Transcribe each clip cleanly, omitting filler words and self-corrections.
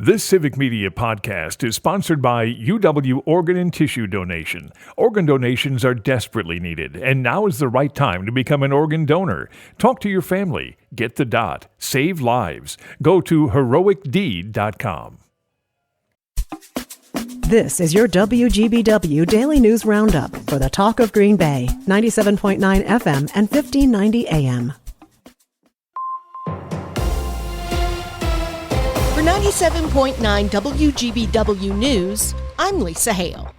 This Civic Media podcast is sponsored by UW Organ and Tissue Donation. Organ donations are desperately needed, and now is the right time to become an organ donor. Talk to your family. Get the dot. Save lives. Go to heroicdeed.com. This is your WGBW Daily News Roundup for the Talk of Green Bay, 97.9 FM and 1590 AM. For 97.9 WGBW News, I'm Lisa Hale.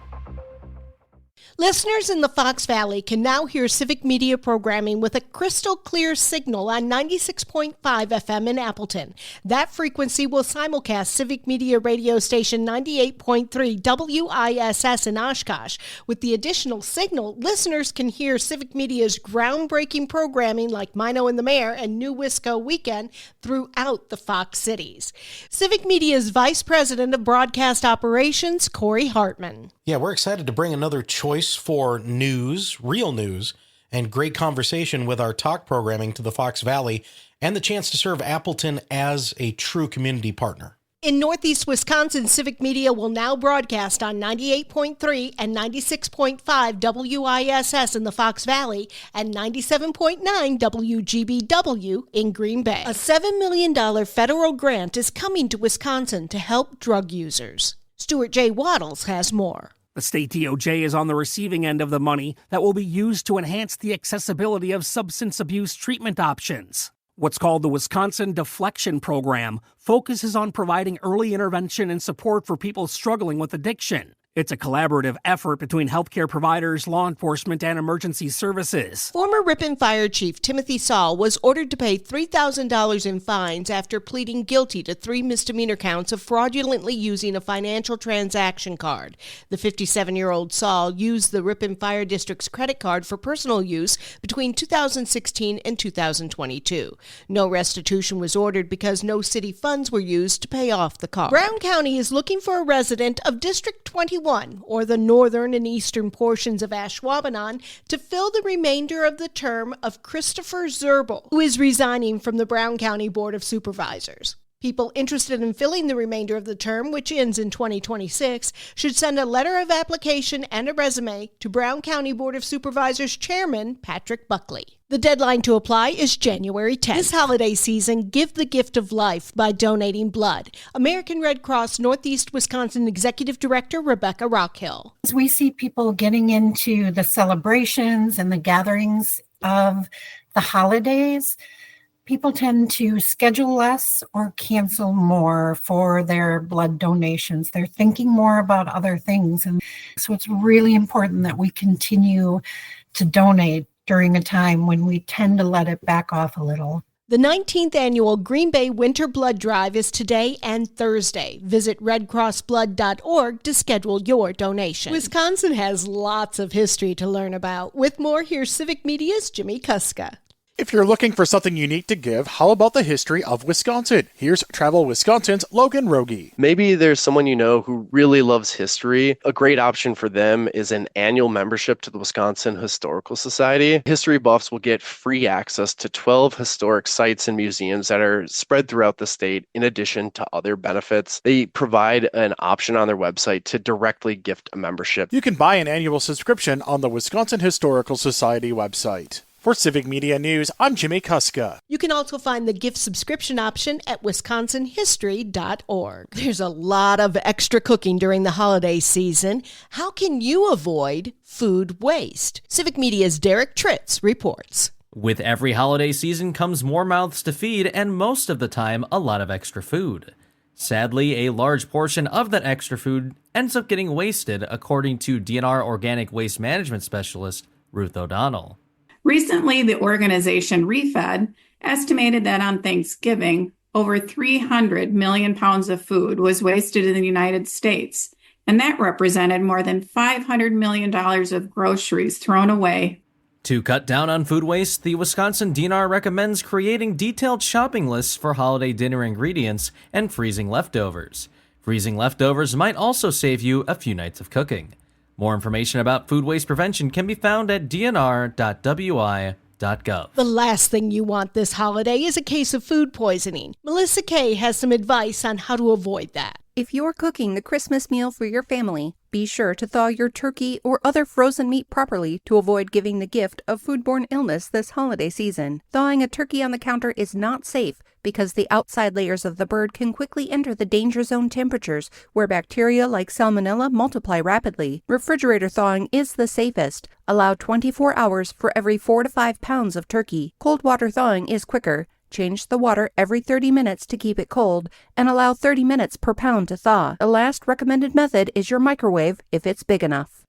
Listeners in the Fox Valley can now hear Civic Media programming with a crystal clear signal on 96.5 FM in Appleton. That frequency will simulcast Civic Media radio station 98.3 WISS in Oshkosh. With the additional signal, listeners can hear Civic Media's groundbreaking programming like Mino and the Mayor and New Wisco Weekend throughout the Fox cities. Civic Media's Vice President of Broadcast Operations, Corey Hartman. Yeah, we're excited to bring another choice for news, real news, and great conversation with our talk programming to the Fox Valley and the chance to serve Appleton as a true community partner. In Northeast Wisconsin, Civic Media will now broadcast on 98.3 and 96.5 WISS in the Fox Valley and 97.9 WGBW in Green Bay. A $7 million federal grant is coming to Wisconsin to help drug users. Stuart J. Waddles has more. The state DOJ is on the receiving end of the money that will be used to enhance the accessibility of substance abuse treatment options. What's called the Wisconsin Deflection Program focuses on providing early intervention and support for people struggling with addiction. It's a collaborative effort between healthcare providers, law enforcement, and emergency services. Former Ripon Fire Chief Timothy Saul was ordered to pay $3,000 in fines after pleading guilty to 3 misdemeanor counts of fraudulently using a financial transaction card. The 57-year-old Saul used the Ripon Fire District's credit card for personal use between 2016 and 2022. No restitution was ordered because no city funds were used to pay off the card. Brown County is looking for a resident of District 21, or the northern and eastern portions of Ashwaubenon, to fill the remainder of the term of Christopher Zerbel, who is resigning from the Brown County Board of Supervisors. People interested in filling the remainder of the term, which ends in 2026, should send a letter of application and a resume to Brown County Board of Supervisors Chairman Patrick Buckley. The deadline to apply is January 10th. This holiday season, give the gift of life by donating blood. American Red Cross Northeast Wisconsin Executive Director Rebecca Rockhill. As we see people getting into the celebrations and the gatherings of the holidays, people tend to schedule less or cancel more for their blood donations. They're thinking more about other things. And so it's really important that we continue to donate during a time when we tend to let it back off a little. The 19th annual Green Bay Winter Blood Drive is today and Thursday. Visit redcrossblood.org to schedule your donation. Wisconsin has lots of history to learn about. With more, here's Civic Media's Jimmy Kuska. If you're looking for something unique to give, how about the history of Wisconsin? Here's Travel Wisconsin's Logan Rogie. Maybe there's someone you know who really loves history. A great option for them is an annual membership to the Wisconsin Historical Society. History buffs will get free access to 12 historic sites and museums that are spread throughout the state, in addition to other benefits. They provide an option on their website to directly gift a membership. You can buy an annual subscription on the Wisconsin Historical Society website. For Civic Media News, I'm Jimmy Kuska. You can also find the gift subscription option at wisconsinhistory.org. There's a lot of extra cooking during the holiday season. How can you avoid food waste? Civic Media's Derek Tritz reports. With every holiday season comes more mouths to feed, and most of the time, a lot of extra food. Sadly, a large portion of that extra food ends up getting wasted, according to DNR Organic Waste Management Specialist Ruth O'Donnell. Recently, the organization ReFed estimated that on Thanksgiving, over 300 million pounds of food was wasted in the United States, and that represented more than $500 million of groceries thrown away. To cut down on food waste, the Wisconsin DNR recommends creating detailed shopping lists for holiday dinner ingredients and freezing leftovers. Freezing leftovers might also save you a few nights of cooking. More information about food waste prevention can be found at dnr.wi.gov. The last thing you want this holiday is a case of food poisoning. Melissa Kay has some advice on how to avoid that. If you're cooking the Christmas meal for your family, be sure to thaw your turkey or other frozen meat properly to avoid giving the gift of foodborne illness this holiday season. Thawing a turkey on the counter is not safe because the outside layers of the bird can quickly enter the danger zone temperatures where bacteria like salmonella multiply rapidly. Refrigerator thawing is the safest. Allow 24 hours for every 4 to 5 pounds of turkey. Cold water thawing is quicker. Change the water every 30 minutes to keep it cold, and allow 30 minutes per pound to thaw. The last recommended method is your microwave if it's big enough.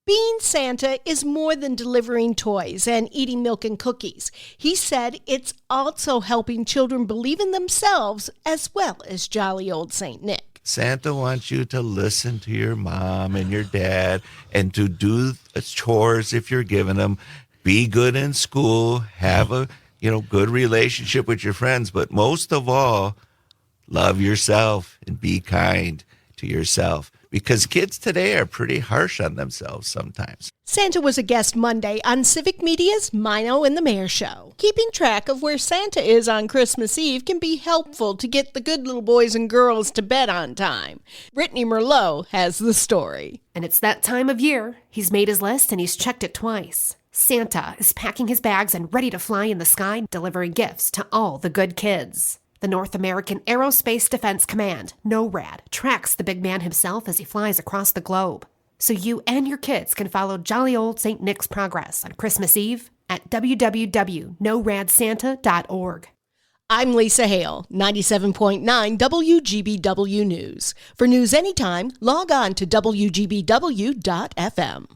Being Santa is more than delivering toys and eating milk and cookies. He said it's also helping children believe in themselves as well as jolly old Saint Nick. Santa wants you to listen to your mom and your dad and to do chores if you're giving them. Be good in school, have a good relationship with your friends, but most of all, love yourself and be kind to yourself. Because kids today are pretty harsh on themselves sometimes. Santa was a guest Monday on Civic Media's Mino and the Mayor Show. Keeping track of where Santa is on Christmas Eve can be helpful to get the good little boys and girls to bed on time. Brittany Merlot has the story. And it's that time of year. He's made his list and he's checked it twice. Santa is packing his bags and ready to fly in the sky, delivering gifts to all the good kids. The North American Aerospace Defense Command, NORAD, tracks the big man himself as he flies across the globe. So you and your kids can follow jolly old St. Nick's progress on Christmas Eve at www.noradsanta.org. I'm Lisa Hale, 97.9 WGBW News. For news anytime, log on to WGBW.FM.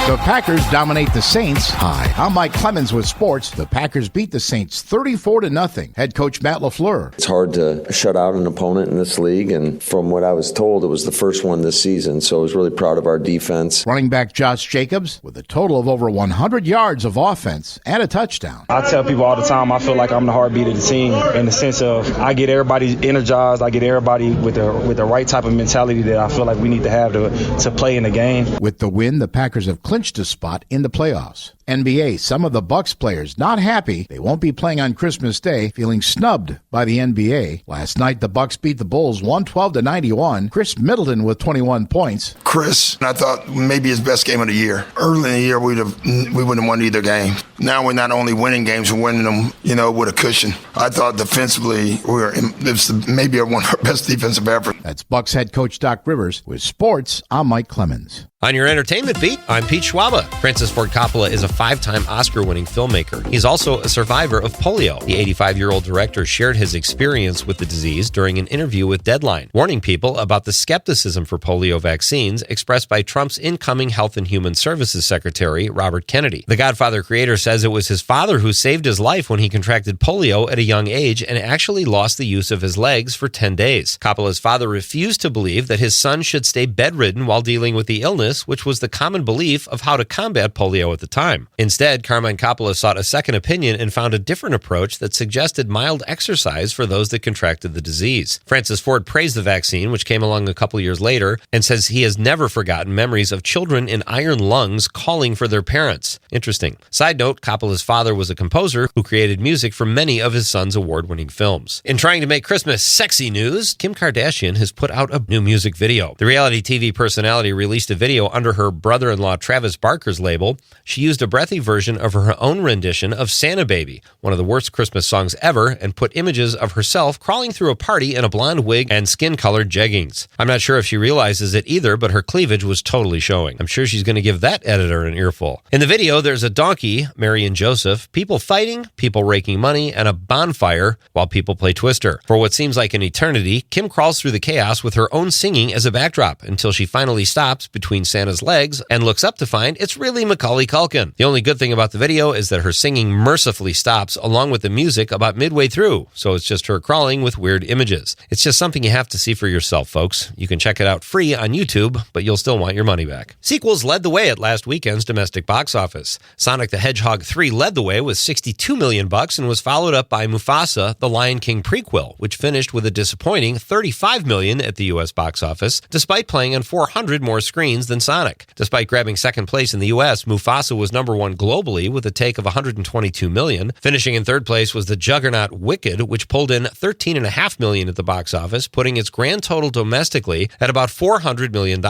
The Packers dominate the Saints. Hi, I'm Mike Clemens with sports. The Packers beat the Saints 34-0. Head coach Matt LaFleur. It's hard to shut out an opponent in this league, and from what I was told, it was the first one this season, so I was really proud of our defense. Running back Josh Jacobs with a total of over 100 yards of offense and a touchdown. I tell people all the time I feel like I'm the heartbeat of the team in the sense of I get everybody energized, I get everybody with the right type of mentality that I feel like we need to have to play in the game. With the win, the Packers have clinched a spot in the playoffs. NBA, some of the Bucks players not happy they won't be playing on Christmas Day, feeling snubbed by the NBA. Last night, the Bucks beat the Bulls 112-91. Chris Middleton with 21 points. Chris, I thought maybe his best game of the year. Early in the year, we wouldn't have won either game. Now we're not only winning games, we're winning them, with a cushion. I thought defensively, it's maybe one of our best defensive efforts. That's Bucks head coach Doc Rivers. With sports, I'm Mike Clemens. On your entertainment beat, I'm Pete Schwaba. Francis Ford Coppola is a 5-time Oscar-winning filmmaker. He's also a survivor of polio. The 85-year-old director shared his experience with the disease during an interview with Deadline, warning people about the skepticism for polio vaccines expressed by Trump's incoming Health and Human Services Secretary, Robert Kennedy. The Godfather creator says it was his father who saved his life when he contracted polio at a young age and actually lost the use of his legs for 10 days. Coppola's father refused to believe that his son should stay bedridden while dealing with the illness, which was the common belief of how to combat polio at the time. Instead, Carmine Coppola sought a second opinion and found a different approach that suggested mild exercise for those that contracted the disease. Francis Ford praised the vaccine, which came along a couple years later, and says he has never forgotten memories of children in iron lungs calling for their parents. Interesting. Side note, Coppola's father was a composer who created music for many of his son's award-winning films. In trying to make Christmas sexy news, Kim Kardashian has put out a new music video. The reality TV personality released a video under her brother-in-law Travis Barker's label. She used a breathy version of her own rendition of Santa Baby, one of the worst Christmas songs ever, and put images of herself crawling through a party in a blonde wig and skin-colored jeggings. I'm not sure if she realizes it either, but her cleavage was totally showing. I'm sure she's going to give that editor an earful. In the video, there's a donkey, Mary and Joseph, people fighting, people raking money, and a bonfire while people play Twister. For what seems like an eternity, Kim crawls through the chaos with her own singing as a backdrop until she finally stops between Santa's legs and looks up to find it's really Macaulay Culkin. The only good thing about the video is that her singing mercifully stops along with the music about midway through, so it's just her crawling with weird images. It's just something you have to see for yourself, folks. You can check it out free on YouTube, but you'll still want your money back. Sequels led the way at last weekend's domestic box office. Sonic the Hedgehog 3 led the way with $62 million and was followed up by Mufasa, the Lion King prequel, which finished with a disappointing $35 million at the U.S. box office, despite playing on 400 more screens than than Sonic. Despite grabbing second place in the U.S., Mufasa was number one globally with a take of $122 million. Finishing in third place was the juggernaut Wicked, which pulled in $13.5 million at the box office, putting its grand total domestically at about $400 million.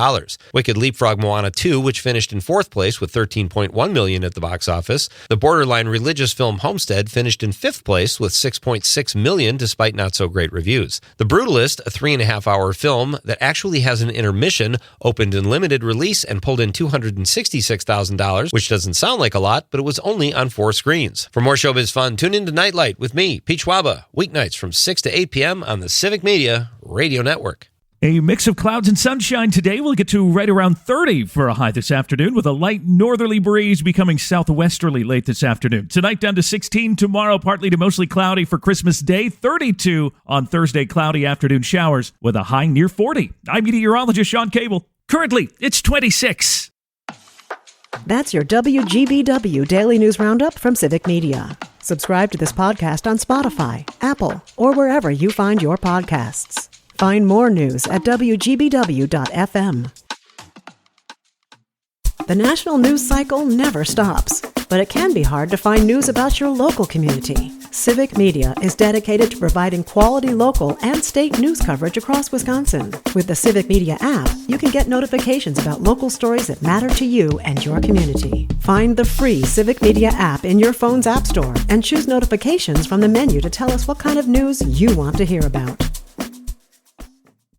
Wicked leapfrogged Moana 2, which finished in fourth place with $13.1 million at the box office. The borderline religious film Homestead finished in fifth place with $6.6 million, despite not so great reviews. The Brutalist, a 3.5-hour film that actually has an intermission, opened in limited release and pulled in $266,000, which doesn't sound like a lot, but it was only on 4 screens. For more showbiz fun, tune in to Nightlight with me, Pete Schwaba, weeknights from 6 to 8 p.m. on the Civic Media Radio Network. A mix of clouds and sunshine today. We'll get to right around 30 for a high this afternoon, with a light northerly breeze becoming southwesterly late this afternoon. Tonight down to 16, tomorrow partly to mostly cloudy for Christmas Day, 32 on Thursday, cloudy afternoon showers with a high near 40. I'm meteorologist Sean Cable. Currently, it's 26. That's your WGBW Daily News Roundup from Civic Media. Subscribe to this podcast on Spotify, Apple, or wherever you find your podcasts. Find more news at WGBW.FM. The national news cycle never stops, but it can be hard to find news about your local community. Civic Media is dedicated to providing quality local and state news coverage across Wisconsin. With the Civic Media app, you can get notifications about local stories that matter to you and your community. Find the free Civic Media app in your phone's app store and choose notifications from the menu to tell us what kind of news you want to hear about.